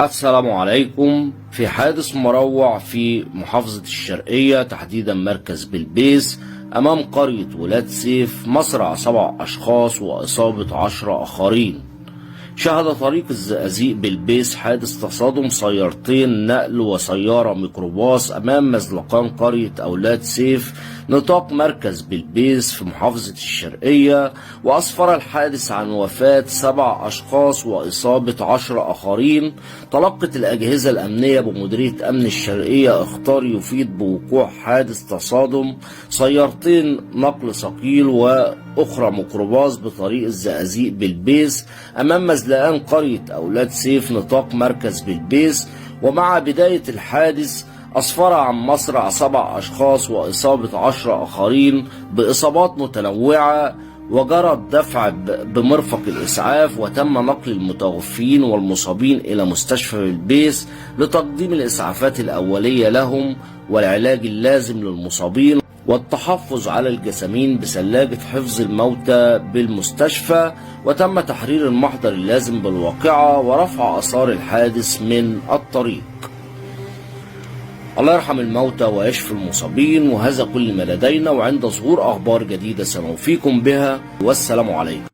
السلام عليكم. في حادث مروع في محافظة الشرقية تحديدا مركز بلبيس أمام قرية ولاد سيف، مصرع 7 أشخاص وإصابة 10 آخرين. شهد طريق الزقازيق بلبيس حادث تصادم سيارتين نقل وسيارة ميكروباص أمام مزلقان قرية أولاد سيف نطاق مركز بلبيس في محافظة الشرقية، وأسفر الحادث عن وفاة 7 أشخاص وإصابة 10 آخرين. تلقت الأجهزة الأمنية بمديرية أمن الشرقية إخطار يفيد بوقوع حادث تصادم سيارتين نقل ثقيل وأخرى ميكروباص بطريق الزقازيق بلبيس أمام مزلقان قرية أولاد سيف نطاق مركز بلبيس. ومع بداية الحادث أسفر عن مصرع 7 أشخاص وإصابة 10 آخرين بإصابات متنوعة، وجرى الدفع بمرفق الإسعاف، وتم نقل المتوفين والمصابين إلى مستشفى بلبيس لتقديم الإسعافات الأولية لهم والعلاج اللازم للمصابين والتحفظ على الجسامين بثلاجة حفظ الموتى بالمستشفى. وتم تحرير المحضر اللازم بالواقعة ورفع آثار الحادث من الطريق. الله يرحم الموتى ويشفي المصابين، وهذا كل ما لدينا، وعند ظهور أخبار جديدة سنوفيكم بها، والسلام عليكم.